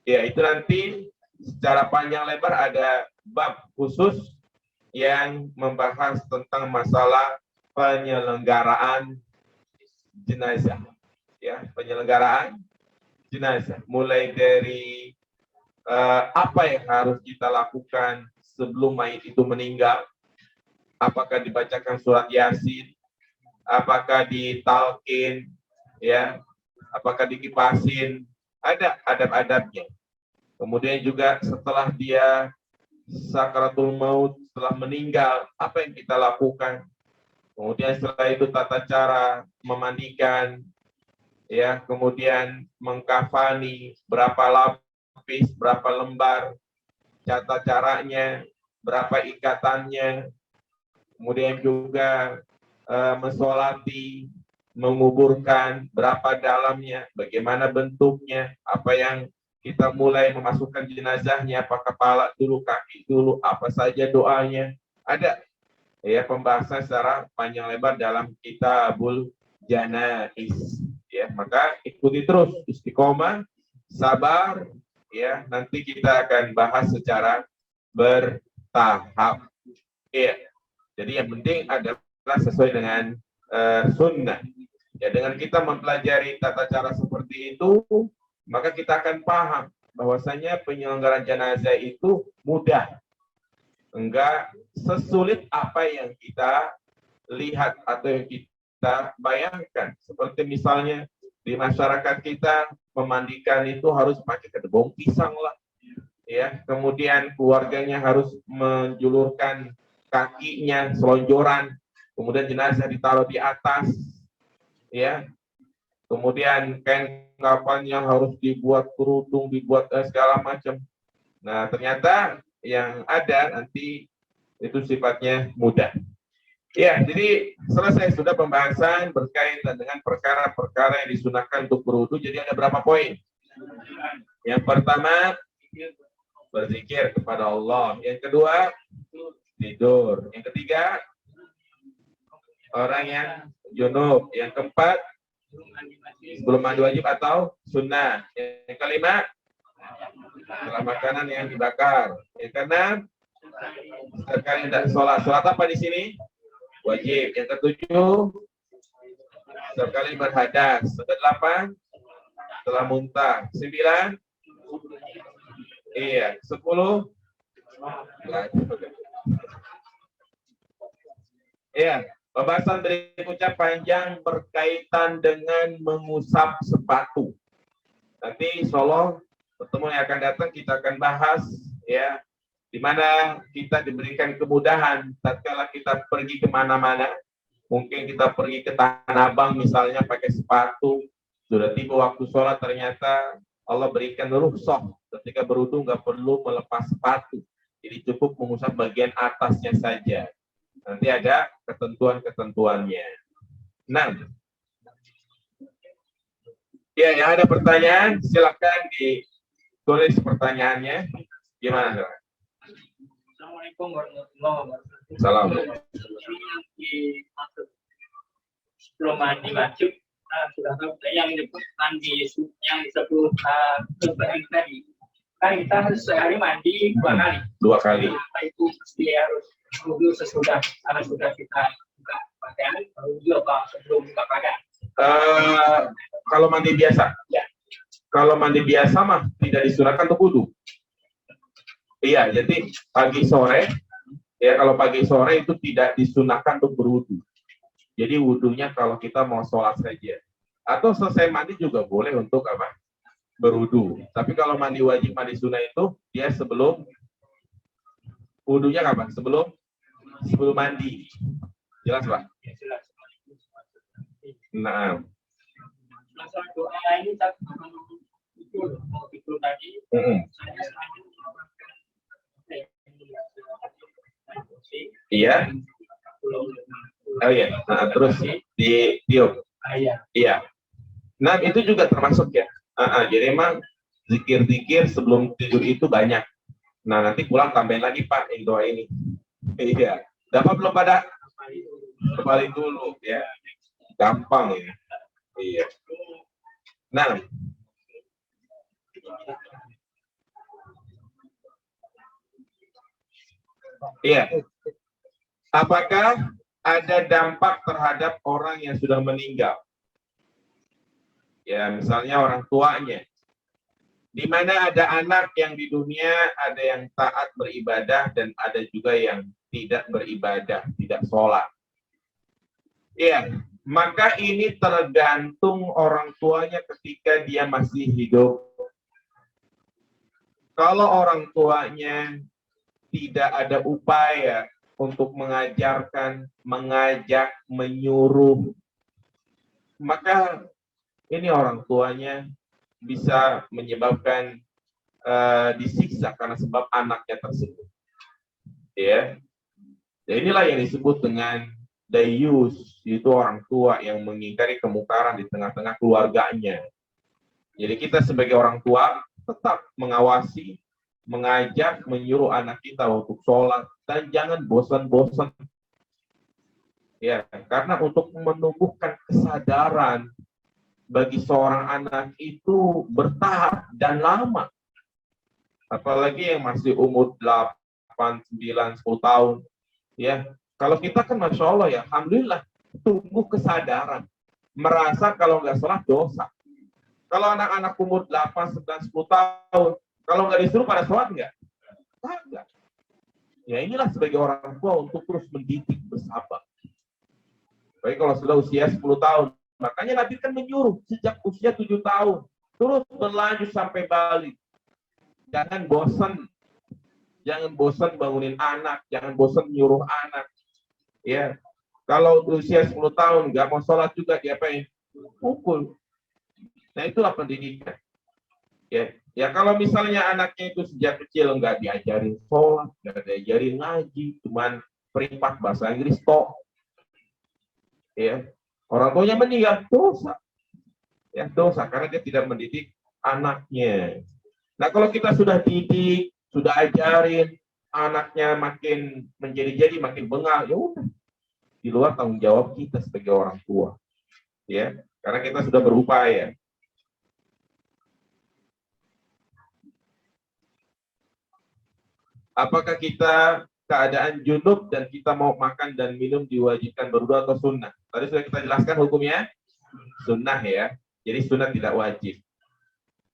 Ya, itu nanti secara panjang lebar ada bab khusus yang membahas tentang masalah penyelenggaraan jenazah. Ya, penyelenggaraan jenazah. Mulai dari apa yang harus kita lakukan sebelum mayit itu meninggal. Apakah dibacakan surat Yasin, apakah ditalkin, ya, apakah dikipasin, ada adab-adabnya. Kemudian juga setelah dia sakaratul maut, setelah meninggal, apa yang kita lakukan. Kemudian setelah itu tata cara memandikan, ya, kemudian mengkafani, berapa lapis, berapa lembar, tata caranya, berapa ikatannya, kemudian juga mensolati, menguburkan, berapa dalamnya, bagaimana bentuknya, apa yang kita mulai memasukkan jenazahnya, apa kepala dulu, kaki dulu, apa saja doanya, ada ya pembahasan secara panjang lebar dalam Kitabul Janaiz. Ya, maka ikuti terus, istiqomah, sabar, ya, nanti kita akan bahas secara bertahap. Ya. Jadi yang penting adalah sesuai dengan sunnah. Ya, dengan kita mempelajari tata cara seperti itu, maka kita akan paham bahwasanya penyelenggaraan jenazah itu mudah. Enggak sesulit apa yang kita lihat atau yang kita bayangkan. Seperti misalnya di masyarakat kita memandikan itu harus pakai kedebong pisang lah. Ya, kemudian keluarganya harus menjulurkan kakinya selonjoran, kemudian jenazah ditaruh di atas, ya, kemudian kain kafannya harus dibuat kerudung, dibuat segala macam. Nah, ternyata yang ada nanti itu sifatnya mudah. Ya, jadi selesai sudah pembahasan berkaitan dengan perkara-perkara yang disunahkan untuk berwudu. Jadi ada berapa poin? Yang pertama, berzikir kepada Allah. Yang kedua, tidur. Yang ketiga, orang yang junub. Yang keempat, sebelum mandi wajib atau sunnah. Yang kelima, setelah makanan yang dibakar. Yang keenam, sekali tidak sholat. Sholat apa di sini? Wajib. Yang ketujuh, sekali berhadas. Kedelapan, setelah muntah. 9, iya. 10, iya. Pembahasan berikutnya panjang berkaitan dengan mengusap sepatu. Nanti insya Allah pertemuan yang akan datang kita akan bahas ya, di mana kita diberikan kemudahan tatkala kita pergi kemana-mana. Mungkin kita pergi ke Tanah Abang misalnya pakai sepatu, sudah tiba waktu sholat ternyata Allah berikan rukhsah ketika berwudu nggak perlu melepas sepatu, jadi cukup mengusap bagian atasnya saja. Nanti ada ketentuan-ketentuannya. Nah, ya, yang ada pertanyaan silakan ditulis pertanyaannya. Gimana? Assalamualaikum warahmatullahi wabarakatuh. Salam. Sebelum mandi wajib, sudah tahu yang disebut mandi yang disebut kebaik tadi. Kan kita harus sehari mandi 2 kali. 2 kali. Apa itu mesti harus wudu sesudah karena sudah kita buka pakaian, wudu apa sebelum buka pakaian? Kalau mandi biasa, ya. Kalau mandi biasa mah tidak disunahkan untuk wudu. Iya, jadi pagi sore, ya kalau pagi sore itu tidak disunahkan untuk berwudu. Jadi wudunya kalau kita mau sholat saja, atau selesai mandi juga boleh untuk apa? Berwudu. Tapi kalau mandi wajib, mandi sunnah itu dia sebelum wudunya kapan? Sebelum mandi. Jelas Pak? Ya, jelas. Nah. Masalah doa ini itu tadi. Iya. Oh iya. Nah, terus di tiup. Iya. Nah, itu juga termasuk ya. Jadi emang zikir-zikir sebelum tidur itu banyak. Nah, nanti pulang tambahin lagi Pak yang doa ini. Iya. Dapat belum pada? Kembali dulu ya. Gampang ya. Iya. Nah. Iya. Apakah ada dampak terhadap orang yang sudah meninggal? Ya, misalnya orang tuanya. Di mana ada anak yang di dunia, ada yang taat beribadah, dan ada juga yang tidak beribadah, tidak sholat. Iya, maka ini tergantung orang tuanya ketika dia masih hidup. Kalau orang tuanya tidak ada upaya untuk mengajarkan, mengajak, menyuruh, maka ini orang tuanya bisa menyebabkan disiksa karena sebab anaknya tersebut. Ya, inilah yang disebut dengan dayus, itu orang tua yang mengingkari kemungkaran di tengah-tengah keluarganya. Jadi kita sebagai orang tua tetap mengawasi, mengajak, menyuruh anak kita untuk sholat, dan jangan bosan-bosan. Ya, karena untuk menumbuhkan kesadaran bagi seorang anak itu bertahap dan lama. Apalagi yang masih umur 8, 9, 10 tahun. Ya, kalau kita kan Masya Allah ya, Alhamdulillah, tumbuh kesadaran. Merasa kalau nggak sholat dosa. Kalau anak-anak umur 8, 9, 10 tahun, kalau nggak disuruh pada sholat nggak? Enggak. Ya inilah sebagai orang tua untuk terus mendidik, bersabar. Baik kalau sudah usia 10 tahun, makanya Nabi kan menyuruh sejak usia 7 tahun, terus berlanjut sampai balik. Jangan bosan bangunin anak, jangan bosan nyuruh anak. Ya, kalau usia 10 tahun nggak mau sholat juga diapain? Pukul. Nah itulah pendidikan. Ya kalau misalnya anaknya itu sejak kecil nggak diajarin sholat, nggak diajarin ngaji, cuman peripat bahasa Inggris tok. Ya, orang tuanya meninggal, dosa. Ya, dosa karena dia tidak mendidik anaknya. Nah kalau kita sudah didik, sudah ajarin, anaknya makin menjadi-jadi, makin bengal, ya udah. di luar tanggung jawab kita sebagai orang tua. Ya, karena kita sudah berupaya. Apakah kita keadaan junub dan kita mau makan dan minum diwajibkan berwudu atau sunnah? Tadi sudah kita jelaskan hukumnya sunnah ya. Jadi sunnah tidak wajib.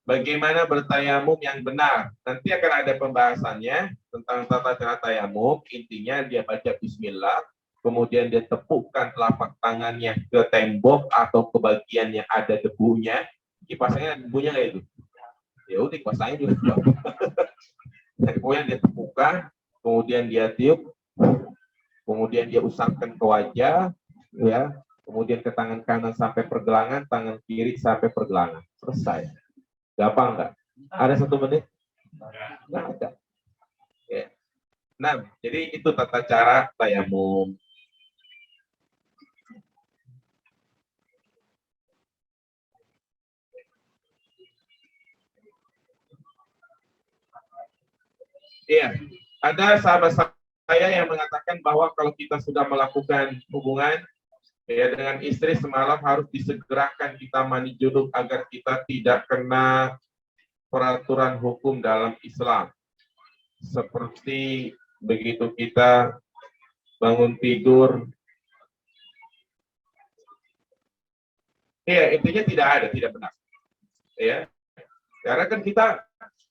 Bagaimana bertayamum yang benar? Nanti akan ada pembahasannya tentang tata cara tayamum. Intinya dia baca bismillah, kemudian dia tepukkan telapak tangannya ke tembok atau ke bagian yang ada debunya. Kipasangnya debunya kayak itu. Ya udah kipasangnya juga. Pokoknya dia tepukkan, kemudian dia tiup, kemudian dia usapkan ke wajah, ya, kemudian ke tangan kanan sampai pergelangan, tangan kiri sampai pergelangan. Selesai. Gampang nggak? Ada 1 menit? Nggak ada. Ya. Nah, jadi itu tata cara tayamum. Iya, ada sahabat saya yang mengatakan bahwa kalau kita sudah melakukan hubungan ya dengan istri semalam harus disegerakan kita mandi junub agar kita tidak kena peraturan hukum dalam Islam. Seperti begitu kita bangun tidur. Iya, intinya tidak benar. Ya. Karena kan kita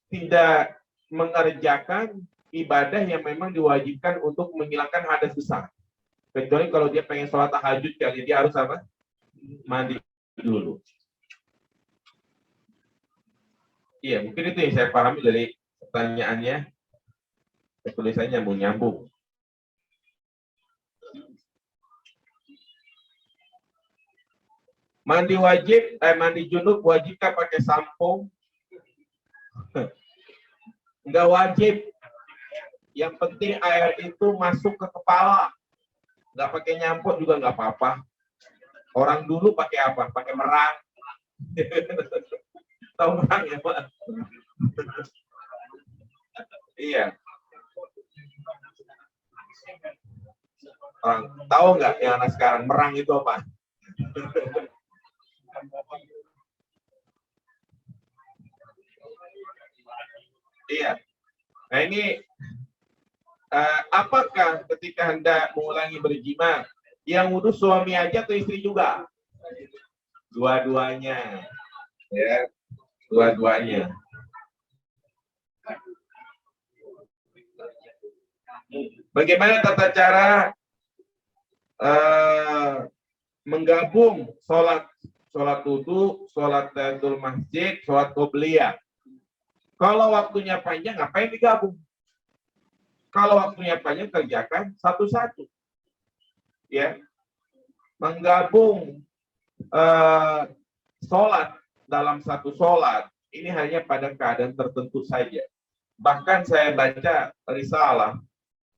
tidak mengerjakan ibadah yang memang diwajibkan untuk menghilangkan hadas besar. Kecuali kalau dia pengen sholat tahajud, kali dia harus apa? Mandi dulu. Iya, mungkin itu yang saya pahami dari pertanyaannya. Tulisannya nyambung. Mandi wajib, mandi junub wajibkah pakai sampo? Enggak wajib. Yang penting air itu masuk ke kepala. Enggak pakai nyampuk juga enggak apa-apa. Orang dulu pakai apa? Pakai merang. Tahu merang ya, Pak? Iya. Orang tahu nggak yang anak sekarang merang itu apa? Iya. Nah ini apakah ketika hendak mengulangi berjima yang wudhu suami aja atau istri juga? Dua-duanya. Ya, dua-duanya. Bagaimana tata cara menggabung sholat wudhu, sholat tahiyatul masjid, sholat qobliyah? Kalau waktunya panjang, ngapain digabung? Kalau waktunya panjang, kerjakan satu-satu. Ya, menggabung sholat dalam satu sholat ini hanya pada keadaan tertentu saja. Bahkan saya baca risalah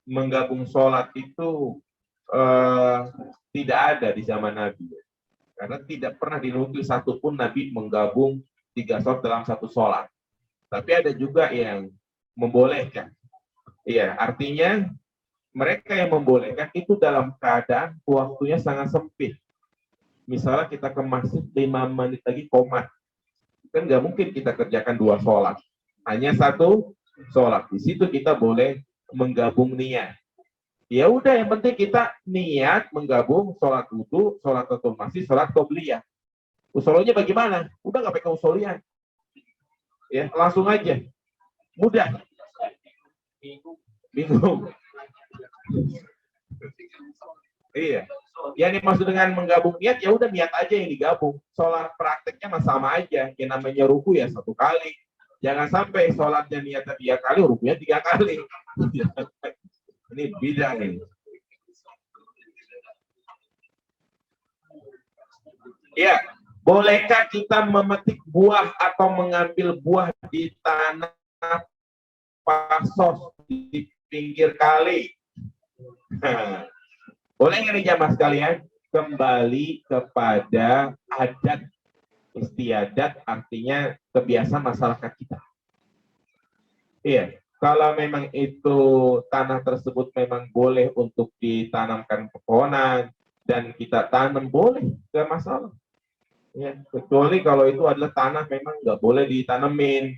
menggabung sholat itu tidak ada di zaman Nabi, karena tidak pernah dinukil satupun Nabi menggabung 3 sholat dalam satu sholat. Tapi ada juga yang membolehkan. Iya, artinya mereka yang membolehkan itu dalam keadaan waktunya sangat sempit. Misalnya kita ke masjid 5 menit lagi komat, kan nggak mungkin kita kerjakan 2 sholat, hanya 1 sholat. Di situ kita boleh menggabung niat. Ya udah, yang penting kita niat menggabung sholat wudhu, sholat tahiyatul masjid, sholat qobliyah. Usulnya bagaimana? Udah nggak pakai usulnya. Ya, langsung aja. Mudah. Bingung. Iya. Yang dimaksud dengan menggabung niat, ya udah niat aja yang digabung. Sholat prakteknya sama aja. Yang namanya ruku ya 1 kali. Jangan sampai sholatnya niatnya 3 kali, rukunya 3 kali. Ini beda nih. Ya, bolehkah kita memetik buah atau mengambil buah di tanah pasos di pinggir kali? Boleh nggak nih jamaah sekalian? Kembali kepada adat istiadat, artinya kebiasaan masyarakat kita. Iya, Kalau memang itu tanah tersebut memang boleh untuk ditanamkan pepohonan dan kita tanam, boleh, nggak masalah. Ya, kecuali kalau itu adalah tanah memang nggak boleh ditanemin.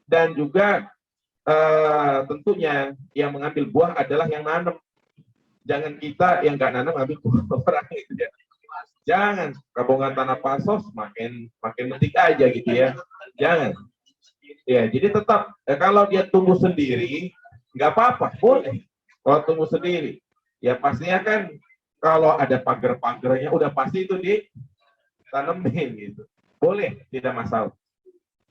Dan juga tentunya yang mengambil buah adalah yang nanam. Jangan kita yang nggak nanam ambil buah orang gitu ya. Jangan kabongan tanah pasos makin metik aja gitu ya. Jangan. Ya, jadi tetap kalau dia tumbuh sendiri nggak apa-apa, boleh. Kalau tumbuh sendiri, ya pastinya kan kalau ada pagar-pagarnya udah pasti itu ditanemin gitu. Boleh, tidak masalah.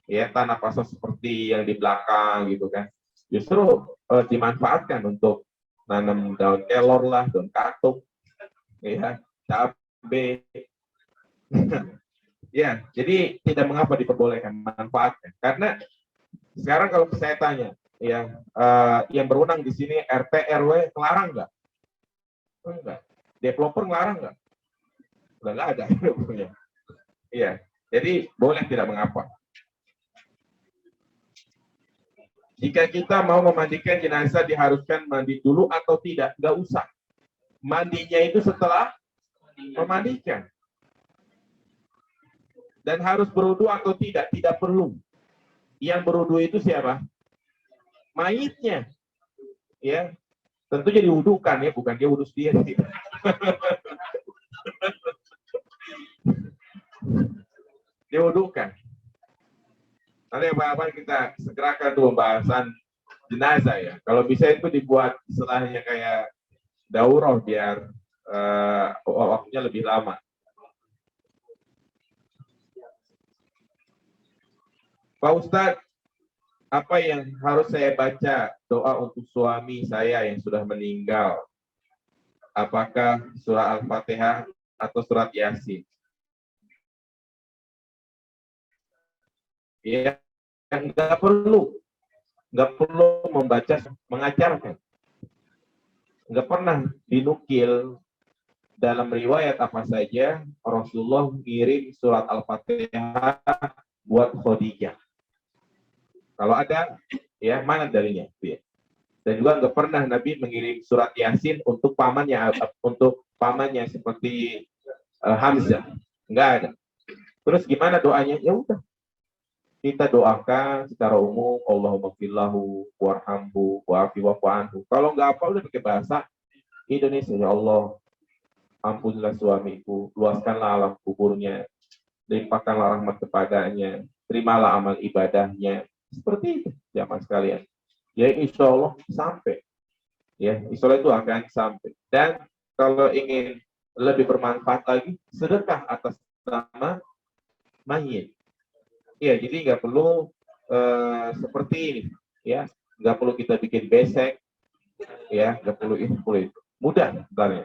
Ya, tanah pasos seperti yang di belakang gitu kan. Justru dimanfaatkan untuk nanam daun kelor lah, daun katuk, ya, cabai. Ya, jadi tidak mengapa diperbolehkan, manfaatkan. Karena sekarang kalau saya tanya, ya, yang berwenang di sini RT RW ngelarang nggak? Enggak. Developer ngelarang nggak? Udah nggak ada. Iya, jadi boleh, tidak mengapa. Jika kita mau memandikan jenazah diharuskan mandi dulu atau tidak? Nggak usah. Mandinya itu setelah memandikan. Dan harus berwudu atau tidak? Tidak perlu. Yang berwudu itu siapa? Mayitnya. Ya, tentunya diwudukan ya, bukan dia wudu sendiri. Diwudukan. Nanti apa-apa kita segerakan tuh pembahasan jenazah ya. Kalau bisa itu dibuat istilahnya kayak daurah biar waktunya lebih lama. Pak Ustadz, apa yang harus saya baca doa untuk suami saya yang sudah meninggal? Apakah surah Al-Fatihah atau surat Yasin? Ya, nggak perlu membaca, mengajarkan. Nggak pernah dinukil dalam riwayat apa saja Rasulullah mengirim surat Al-Fatihah buat Khadijah. Kalau ada, ya mana dalilnya? Dan juga nggak pernah Nabi mengirim surat Yasin untuk pamannya seperti Hamzah. Nggak ada. Terus gimana doanya? Ya udah, kita doakan secara umum, Allahumma fillahu warhamhu wa'afi wa'fu anhu. Kalau nggak apa, udah pakai bahasa Indonesia. Ya Allah, ampunilah suamiku, luaskanlah alam kuburnya, limpahkanlah rahmat kepadanya, terimalah amal ibadahnya. Seperti itu, jamaah sekalian. Ya, insya Allah sampai. Ya, insya Allah itu akan sampai. Dan kalau ingin lebih bermanfaat lagi, sedekah atas nama mayit. Ya, jadi nggak perlu seperti ini, ya, nggak perlu kita bikin besek, ya, nggak perlu itu, mudah sebenarnya.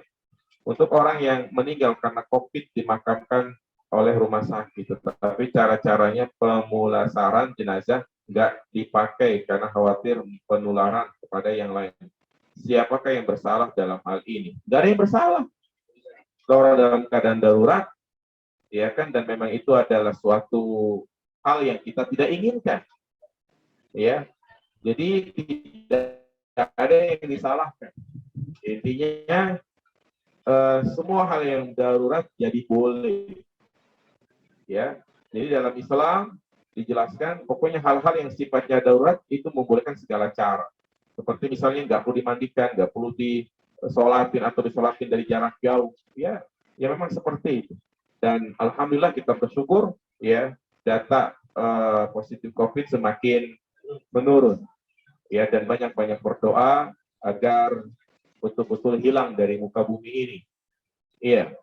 Untuk orang yang meninggal karena COVID dimakamkan oleh rumah sakit, tetapi cara-caranya pemulasaran jenazah nggak dipakai karena khawatir penularan kepada yang lain. Siapakah yang bersalah dalam hal ini? Nggak ada yang bersalah. Orang dalam keadaan darurat, ya kan, dan memang itu adalah suatu hal yang kita tidak inginkan, ya. Jadi tidak ada yang disalahkan. Intinya semua hal yang darurat jadi boleh, ya. Jadi dalam Islam dijelaskan pokoknya hal-hal yang sifatnya darurat itu membolehkan segala cara. Seperti misalnya nggak perlu dimandikan, nggak perlu disolatin atau disolatin dari jarak jauh, ya memang seperti itu. Dan alhamdulillah kita bersyukur, ya, data positif COVID semakin menurun, ya, dan banyak-banyak berdoa agar betul-betul hilang dari muka bumi ini, iya,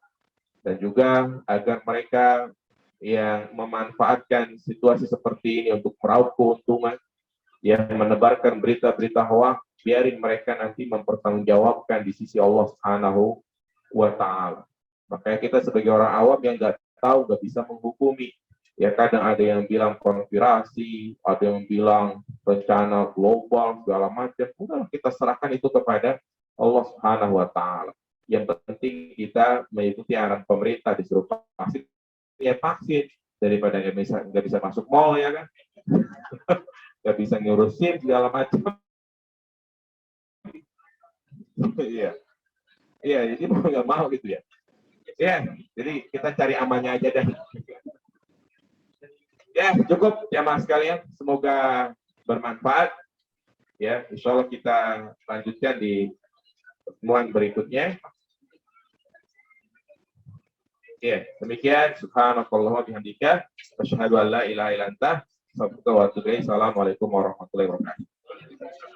dan juga agar mereka yang memanfaatkan situasi seperti ini untuk meraup keuntungan, yang menebarkan berita-berita hoax, biarin mereka nanti mempertanggungjawabkan di sisi Allah Subhanahu wa Ta'ala. Makanya kita sebagai orang awam yang nggak tahu, nggak bisa menghukumi. Ya, kadang ada yang bilang konspirasi, ada yang bilang rencana global, segala macam. Udah, kita serahkan itu kepada Allah Subhanahu wa Ta'ala. Yang penting kita mengikuti arahan pemerintah, disuruh vaksin, ya vaksin, daripada nggak bisa masuk mall, ya kan, nggak bisa ngurusin segala macam. Iya. Iya, jadi mau nggak mau gitu ya. Ya, jadi kita cari amannya aja deh. Ya, cukup ya mas sekalian. Semoga bermanfaat. Ya, insya Allah kita lanjutkan di pertemuan berikutnya. Ya, demikian. Subhanallah wa bihamdika. Asyhadu an la ilaha illa anta. Assalamualaikum warahmatullahi wabarakatuh.